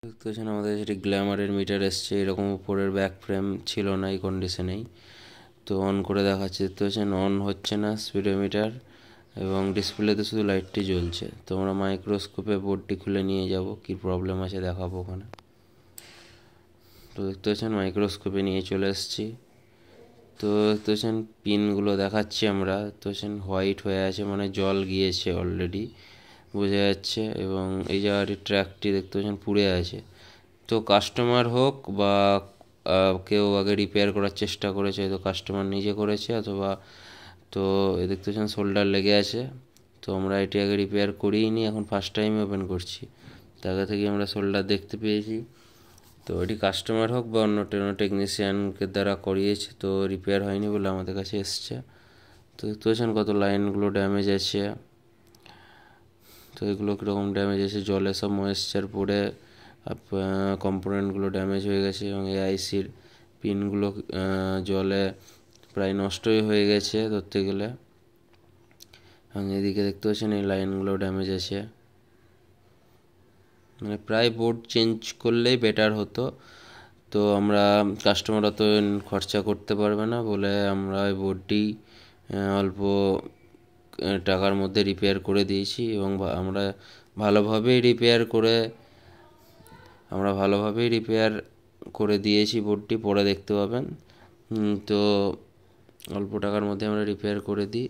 দেখতে পাচ্ছেন আমাদের সেটি গ্ল্যামারের মিটার এসছে, এরকম উপরের ব্যাক ফ্রেম ছিল না এই কন্ডিশনেই। তো অন করে দেখাচ্ছে, দেখতে পাচ্ছেন অন হচ্ছে না স্পিডোমিটার, এবং ডিসপ্লেতে শুধু লাইটটি জ্বলছে। তো আমরা মাইক্রোস্কোপে বোর্ডটি খুলে নিয়ে যাব, কি প্রবলেম আছে দেখাবো ওখানে। তো দেখতে পাচ্ছেন মাইক্রোস্কোপে নিয়ে চলে এসেছি। তো দেখতে পাচ্ছেন পিনগুলো দেখাচ্ছি আমরা, দেখতে পাচ্ছেন হোয়াইট হয়ে আছে, মানে জল গিয়েছে অলরেডি বোঝা যাচ্ছে, এবং এই জায়গাটি ট্র্যাকটি দেখতে পাচ্ছেন পুড়ে আছে। তো কাস্টমার হোক বা কেউ আগে রিপেয়ার করার চেষ্টা করেছে, তো কাস্টমার নিজে করেছে অথবা, তো দেখতে পাচ্ছেন শোল্ডার লেগে আছে। তো আমরা এটি আগে রিপেয়ার করিনি, এখন ফার্স্ট টাইম ওপেন করছি। তার থেকে আমরা শোল্ডার দেখতে পেয়েছি। তো এটি কাস্টমার হোক বা অন্য টেকনিশিয়ানকে দ্বারা করিয়েছে, তো রিপেয়ার হয়নি বলে আমাদের কাছে এসছে। তো দেখতে পাচ্ছেন কত লাইনগুলো ড্যামেজ আছে। তো এগুলো কীরকম ড্যামেজ আছে, জলে সব ময়েশ্চার পড়ে কম্পোনেন্টগুলো ড্যামেজ হয়ে গেছে, এবং এই আইসির পিনগুলো জলে প্রায় নষ্টই হয়ে গেছে ধরতে গেলে। এবং এদিকে দেখতে পাচ্ছেন এই লাইনগুলো ড্যামেজ আছে, মানে প্রায় বোর্ড চেঞ্জ করলেই বেটার হতো। তো আমরা কাস্টমার অত খরচা করতে পারবে না বলে আমরা ওই বোর্ডটি অল্প টাকার মধ্যে রিপেয়ার করে দিয়েছি, এবং আমরা ভালোভাবেই রিপেয়ার করে দিয়েছি বোর্ডটি, পরে দেখতে পাবেন। তো অল্প টাকার মধ্যে আমরা রিপেয়ার করে দিই,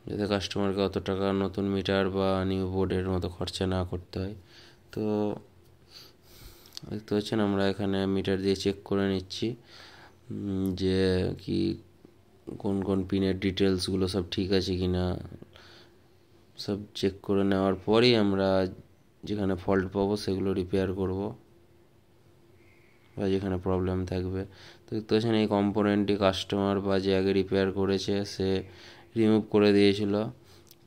যাতে কাস্টমারকে অত টাকা নতুন মিটার বা নিউ বোর্ডের মতো খরচা না করতে হয়। তো দেখতে পাচ্ছেন আমরা এখানে মিটার দিয়ে চেক করে নিচ্ছি যে কি কোন কোন পিনের ডিটেলসগুলো সব ঠিক আছে কি না। সব চেক করে নেওয়ার পরেই আমরা যেখানে ফল্ট পাবো সেগুলো রিপেয়ার করব, বা যেখানে প্রবলেম থাকবে। তো দেখতে পাচ্ছেন এই কম্পোনেন্টটি কাস্টমার বা যে আগে রিপেয়ার করেছে সে রিমুভ করে দিয়েছিল।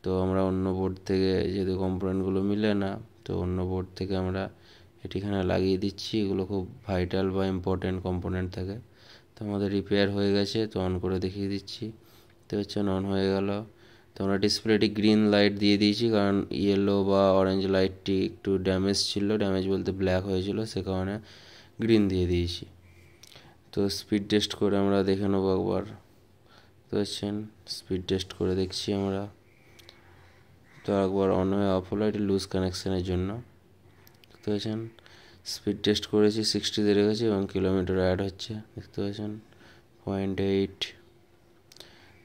তো আমরা অন্য বোর্ড থেকে, যেহেতু কম্পোনেন্টগুলো মিলে না, তো অন্য বোর্ড থেকে আমরা এটিখানে লাগিয়ে দিচ্ছি। এগুলো খুব ভাইটাল বা ইম্পর্টেন্ট কম্পোনেন্ট থাকে। তো আমাদের রিপেয়ার হয়ে গেছে, তো অন করে দেখিয়ে দিচ্ছি। তো হচ্ছে অন হয়ে গেল। তো আমরা ডিসপ্লেটি গ্রিন লাইট দিয়ে দিয়েছি, কারণ ইয়েলো বা অরেঞ্জ লাইটটি একটু ড্যামেজ ছিল, ড্যামেজ বলতে ব্ল্যাক হয়েছিল, সে কারণে গ্রিন দিয়ে দিয়েছি। তো স্পিড টেস্ট করে আমরা দেখে নেবো একবার। তো হচ্ছেন স্পিড টেস্ট করে দেখছি আমরা। তো একবার অন হয়ে অফ হলো, এটি লুজ কানেকশানের জন্য। দেখতে পাচ্ছেন স্পিড টেস্ট করেছি, 60-তে রেখেছি, এবং কিলোমিটার অ্যাড হচ্ছে, দেখতে পাচ্ছেন 0.8।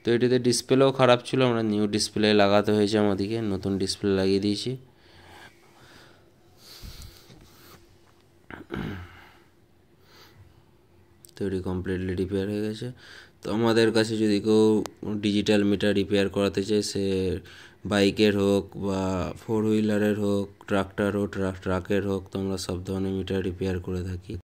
তো এটিতে ডিসপ্লেও খারাপ ছিল, আমরা নিউ ডিসপ্লে লাগাতে হয়েছে আমাদেরকে, নতুন ডিসপ্লে লাগিয়ে দিয়েছি। তো এটি কমপ্লিটলি রিপেয়ার হয়ে গেছে। তো আমাদের কাছে যদি কেউ ডিজিটাল মিটার রিপেয়ার করাতে চায়, সে বাইকের হোক বা 4 হুইলারের হোক, ট্রাক্টর হোক, ট্রাকের হোক, তো আমরা সব ধরনের মিটার রিপেয়ার করে থাকি।